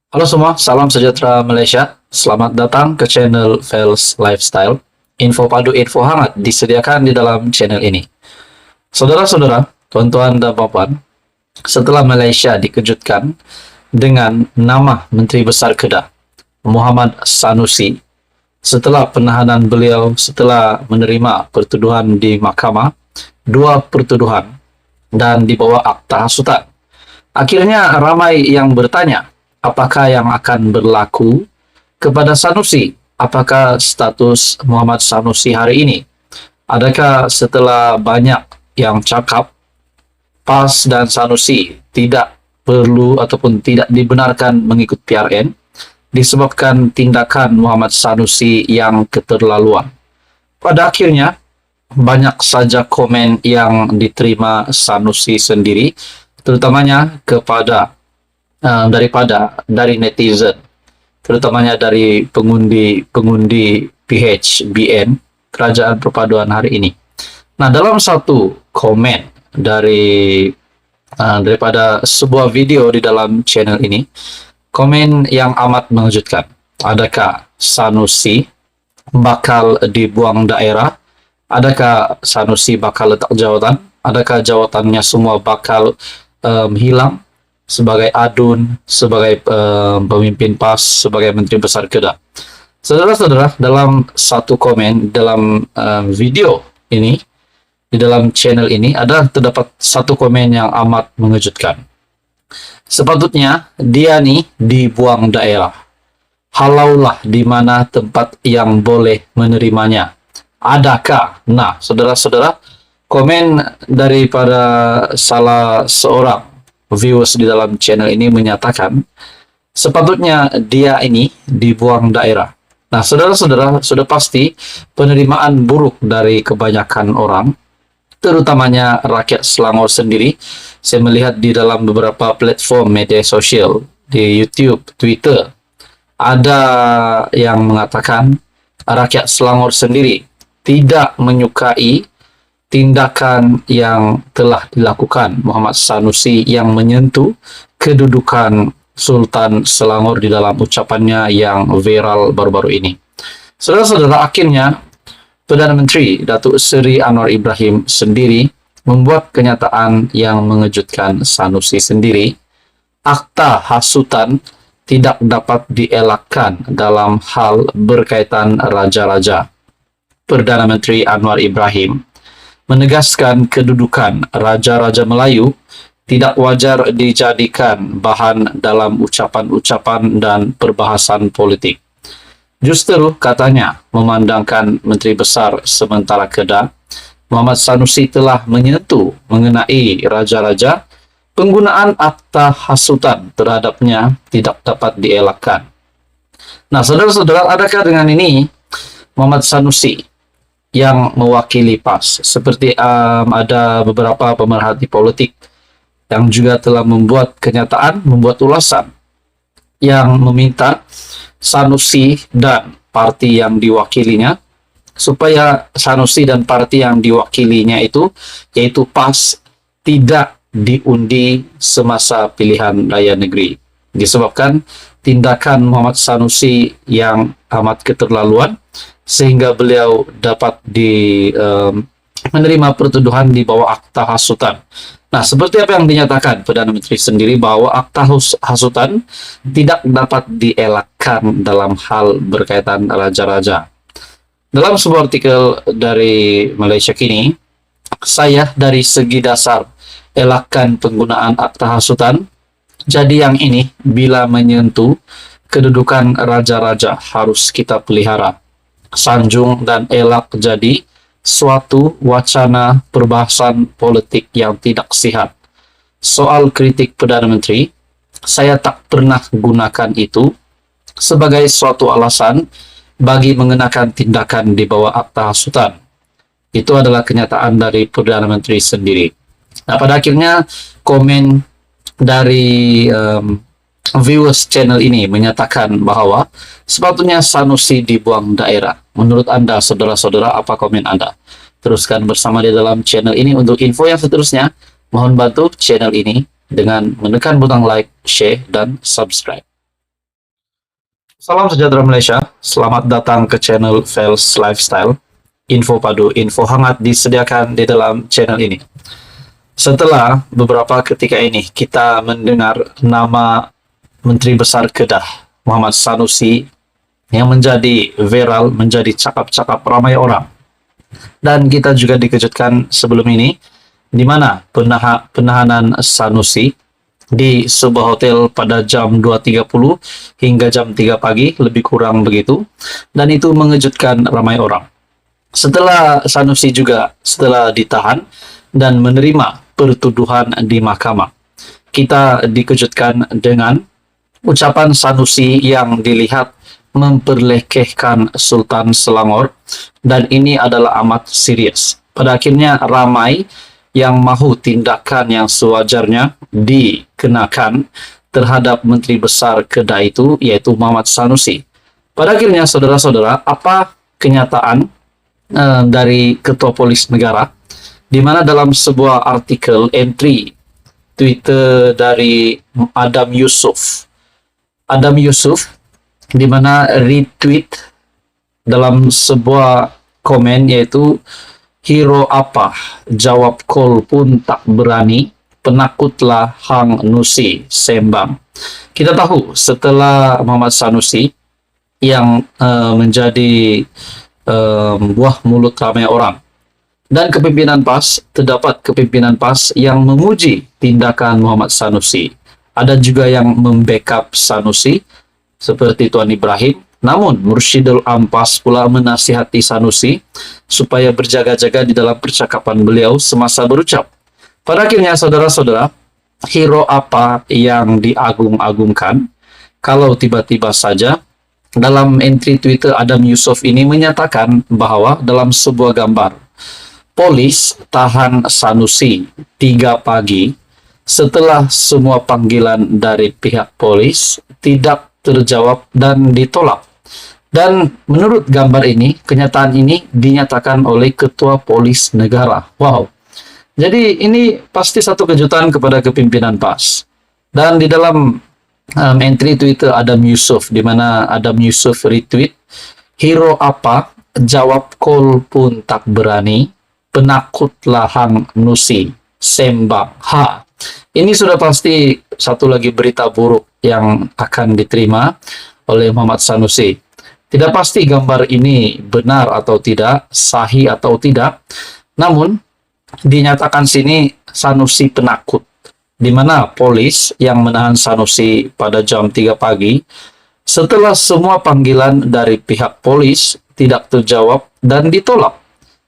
Halo semua, salam sejahtera Malaysia. Selamat datang ke channel Fels Lifestyle. Info padu info hangat disediakan di dalam channel ini. Saudara-saudara, tuan-tuan dan puan, setelah Malaysia dikejutkan dengan nama Menteri Besar Kedah, Muhammad Sanusi, setelah penahanan beliau setelah menerima pertuduhan di mahkamah, dua pertuduhan dan dibawa akta hasutan. Akhirnya ramai yang bertanya, apakah yang akan berlaku kepada Sanusi? Apakah status Muhammad Sanusi hari ini? Adakah setelah banyak yang cakap, PAS dan Sanusi tidak perlu ataupun tidak dibenarkan mengikut PRN disebabkan tindakan Muhammad Sanusi yang keterlaluan? Pada akhirnya, banyak saja komen yang diterima Sanusi sendiri, terutamanya dari netizen, terutamanya dari pengundi PHBN, Kerajaan Perpaduan hari ini. Nah, dalam satu komen daripada sebuah video di dalam channel ini, komen yang amat mengejutkan. Adakah Sanusi bakal dibuang daerah? Adakah Sanusi bakal letak jawatan? Adakah jawatannya semua bakal hilang sebagai adun, sebagai pemimpin PAS, sebagai Menteri Besar Kedah? Saudara-saudara, dalam satu komen dalam video ini, di dalam channel ini, terdapat satu komen yang amat mengejutkan. Sepatutnya dia nih dibuang daerah. Halaulah di mana tempat yang boleh menerimanya. Adakah? Nah, saudara-saudara, komen daripada salah seorang viewers di dalam channel ini menyatakan sepatutnya dia ini dibuang daerah. Nah, saudara-saudara, sudah pasti penerimaan buruk dari kebanyakan orang, terutamanya rakyat Selangor sendiri. Saya melihat di dalam beberapa platform media sosial, di YouTube, Twitter, ada yang mengatakan rakyat Selangor sendiri tidak menyukai tindakan yang telah dilakukan Muhammad Sanusi yang menyentuh kedudukan Sultan Selangor di dalam ucapannya yang viral baru-baru ini. Saudara-saudara, akhirnya Perdana Menteri Datuk Seri Anwar Ibrahim sendiri membuat kenyataan yang mengejutkan Sanusi sendiri. Akta hasutan tidak dapat dielakkan dalam hal berkaitan raja-raja. Perdana Menteri Anwar Ibrahim menegaskan kedudukan Raja-Raja Melayu tidak wajar dijadikan bahan dalam ucapan-ucapan dan perbahasan politik. Justru katanya, memandangkan Menteri Besar sementara Kedah, Muhammad Sanusi telah menyentuh mengenai raja-raja, penggunaan akta hasutan terhadapnya tidak dapat dielakkan. Nah, saudara-saudara, adakah dengan ini Muhammad Sanusi yang mewakili PAS, seperti ada beberapa pemerhati politik yang juga telah membuat kenyataan, membuat ulasan yang meminta Sanusi dan parti yang diwakilinya, supaya Sanusi dan parti yang diwakilinya itu, yaitu PAS, tidak diundi semasa pilihan raya negeri, disebabkan tindakan Muhammad Sanusi yang amat keterlaluan, sehingga beliau dapat menerima pertuduhan di bawah akta hasutan. Nah, seperti apa yang dinyatakan Perdana Menteri sendiri, bahwa akta hasutan tidak dapat dielakkan dalam hal berkaitan raja-raja. Dalam sebuah artikel dari Malaysia Kini, saya dari segi dasar elakkan penggunaan akta hasutan. Jadi yang ini bila menyentuh kedudukan raja-raja harus kita pelihara, sanjung dan elak jadi suatu wacana perbahasan politik yang tidak sihat. Soal kritik Perdana Menteri, saya tak pernah gunakan itu sebagai suatu alasan bagi mengenakan tindakan di bawah akta hasutan. Itu adalah kenyataan dari Perdana Menteri sendiri. Nah, pada akhirnya komen dari viewers channel ini menyatakan bahwa sepatutnya Sanusi dibuang daerah. Menurut Anda, saudara-saudara, apa komen Anda? Teruskan bersama di dalam channel ini. Untuk info yang seterusnya, mohon bantu channel ini dengan menekan butang like, share, dan subscribe. Salam sejahtera Malaysia, selamat datang ke channel Fels Lifestyle. Info padu, info hangat disediakan di dalam channel ini. Setelah beberapa ketika ini kita mendengar nama Menteri Besar Kedah Muhammad Sanusi yang menjadi viral, menjadi cakap-cakap ramai orang. Dan kita juga dikejutkan sebelum ini di mana penahanan Sanusi di sebuah hotel pada jam 2.30 hingga jam 3 pagi, lebih kurang begitu. Dan itu mengejutkan ramai orang. Setelah Sanusi juga setelah ditahan dan menerima pertuduhan di mahkamah, kita dikejutkan dengan ucapan Sanusi yang dilihat memperlekehkan Sultan Selangor, dan ini adalah amat serius. Pada akhirnya ramai yang mahu tindakan yang sewajarnya dikenakan terhadap Menteri Besar Kedah itu, yaitu Muhammad Sanusi. Pada akhirnya, saudara-saudara, apa kenyataan dari Ketua Polis Negara, di mana dalam sebuah artikel entry Twitter dari Adam Yusuf, di mana retweet dalam sebuah komen, yaitu hero apa, jawab call pun tak berani, penakutlah Hang Nusi Sembang. Kita tahu setelah Muhammad Sanusi yang menjadi buah mulut ramai orang, dan kepimpinan PAS, terdapat kepimpinan PAS yang memuji tindakan Muhammad Sanusi. Ada juga yang membackup Sanusi seperti Tuan Ibrahim. Namun, Mursyidul Ampas pula menasihati Sanusi supaya berjaga-jaga di dalam percakapan beliau semasa berucap. Pada akhirnya, saudara-saudara, hero apa yang diagung-agungkan kalau tiba-tiba saja dalam entry Twitter Adam Yusuf ini menyatakan bahwa dalam sebuah gambar, polis tahan Sanusi 3 pagi setelah semua panggilan dari pihak polis tidak terjawab dan ditolak. Dan menurut gambar ini, kenyataan ini dinyatakan oleh Ketua Polis Negara. Wow. Jadi ini pasti satu kejutan kepada kepimpinan PAS. Dan di dalam entry Twitter Adam Yusuf, di mana Adam Yusuf retweet, hero apa, jawab call pun tak berani, penakutlah Hang Nusi Sembang. Ini sudah pasti satu lagi berita buruk yang akan diterima oleh Muhammad Sanusi. Tidak pasti gambar ini benar atau tidak, sahih atau tidak. Namun, dinyatakan sini Sanusi penakut. Di mana polis yang menahan Sanusi pada jam 3 pagi, setelah semua panggilan dari pihak polis tidak terjawab dan ditolak.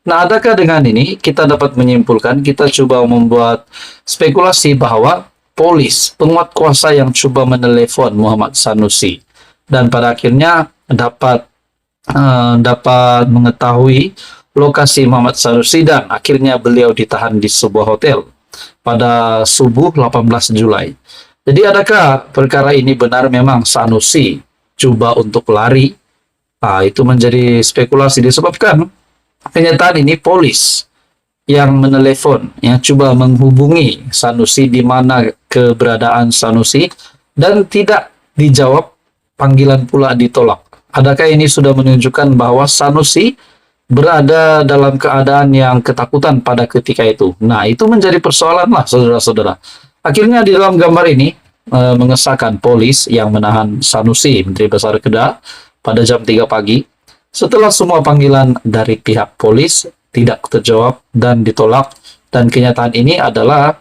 Nah, adakah dengan ini kita dapat menyimpulkan, kita coba membuat spekulasi bahwa polis, penguat kuasa yang coba menelepon Muhammad Sanusi, dan pada akhirnya dapat mengetahui lokasi Muhammad Sanusi, dan akhirnya beliau ditahan di sebuah hotel pada subuh 18 Julai. Jadi adakah perkara ini benar memang Sanusi coba untuk lari? Itu menjadi spekulasi disebabkan kenyataan ini polis yang menelepon, yang coba menghubungi Sanusi di mana keberadaan Sanusi, dan tidak dijawab, panggilan pula ditolak. Adakah ini sudah menunjukkan bahwa Sanusi berada dalam keadaan yang ketakutan pada ketika itu? Nah, itu menjadi persoalan lah, saudara-saudara. Akhirnya di dalam gambar ini mengesahkan polis yang menahan Sanusi, Menteri Besar Kedah, pada jam 3 pagi. Setelah semua panggilan dari pihak polis tidak terjawab dan ditolak, dan kenyataan ini adalah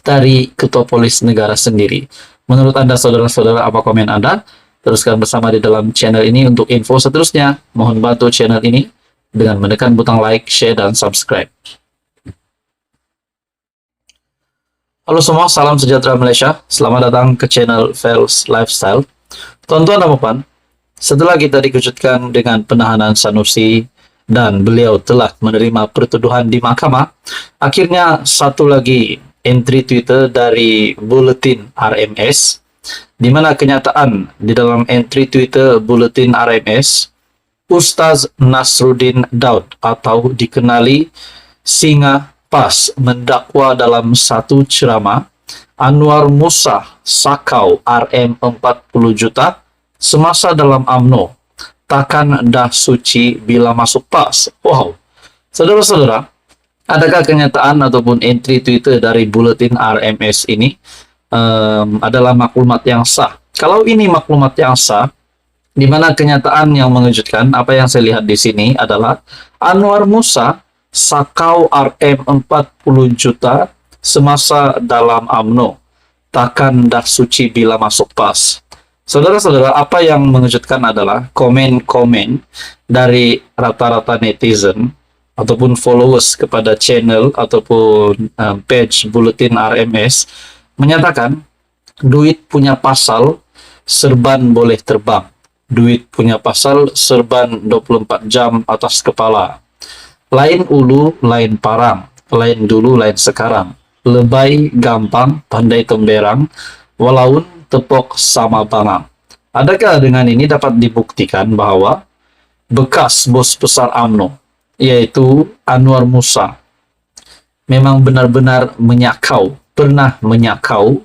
dari Ketua Polis Negara sendiri. Menurut Anda, saudara-saudara, apa komen Anda? Teruskan bersama di dalam channel ini untuk info seterusnya. Mohon bantu channel ini dengan menekan butang like, share, dan subscribe. Halo semua, salam sejahtera Malaysia. Selamat datang ke channel Fels Lifestyle. Tuan-tuan dan puan, setelah kita dikejutkan dengan penahanan Sanusi dan beliau telah menerima pertuduhan di mahkamah, akhirnya satu lagi entry Twitter dari Buletin RMS, di mana kenyataan di dalam entry Twitter Buletin RMS, Ustaz Nasruddin Daud atau dikenali Singa PAS mendakwa dalam satu ceramah Anwar Musa sakau RM 40 juta semasa dalam UMNO, takkan dah suci bila masuk PAS. Wow, saudara-saudara, adakah kenyataan ataupun entry Twitter dari Buletin RMS ini adalah maklumat yang sah? Kalau ini maklumat yang sah, di mana kenyataan yang mengejutkan, apa yang saya lihat di sini adalah Anwar Musa sakau RM 40 juta semasa dalam UMNO, takkan dah suci bila masuk PAS. Saudara-saudara, apa yang mengejutkan adalah komen-komen dari rata-rata netizen ataupun followers kepada channel ataupun page Buletin RMS menyatakan duit punya pasal, serban boleh terbang. Duit punya pasal, serban 24 jam atas kepala. Lain ulu, lain parang. Lain dulu, lain sekarang. Lebay, gampang, pandai temberang. Walaun tepok sama bangang. Adakah dengan ini dapat dibuktikan bahwa bekas bos besar UMNO, yaitu Anwar Musa, memang benar-benar pernah menyakau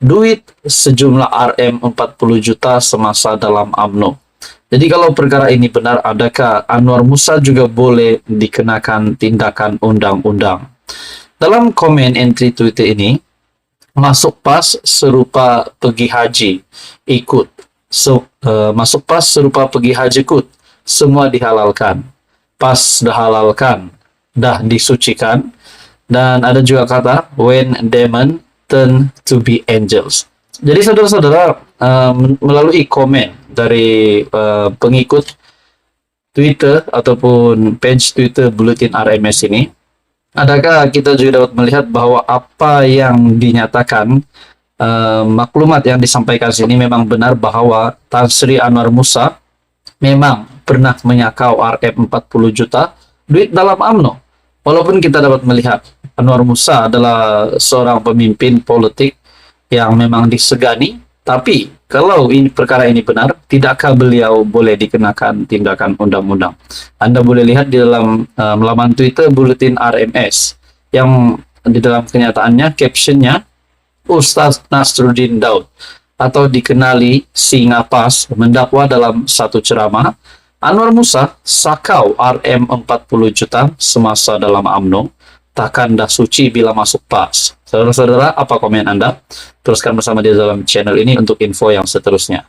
duit sejumlah RM 40 juta semasa dalam UMNO. Jadi kalau perkara ini benar, adakah Anwar Musa juga boleh dikenakan tindakan undang-undang? Dalam komen entry Twitter ini, masuk PAS serupa pergi haji, ikut. Masuk PAS serupa pergi haji, ikut. Semua dihalalkan. PAS dah halalkan, dah disucikan. Dan ada juga kata, when demon turn to be angels. Jadi saudara-saudara, melalui komen dari pengikut Twitter ataupun page Twitter Buletin RMS ini, adakah kita juga dapat melihat bahwa apa yang dinyatakan, maklumat yang disampaikan sini memang benar bahwa Tan Sri Anwar Musa memang pernah menyakau RM 40 juta duit dalam UMNO. Walaupun kita dapat melihat Anwar Musa adalah seorang pemimpin politik yang memang disegani, tapi kalau perkara ini benar, tidakkah beliau boleh dikenakan tindakan undang-undang? Anda boleh lihat di dalam laman Twitter Buletin RMS, yang di dalam kenyataannya captionnya Ustaz Nasruddin Daud, atau dikenali Singa PAS, mendakwa dalam satu ceramah, Anwar Musa sakau RM 40 juta semasa dalam UMNO, takkan dah suci bila masuk PAS. Saudara-saudara, apa komen Anda? Teruskan bersama di dalam channel ini untuk info yang seterusnya.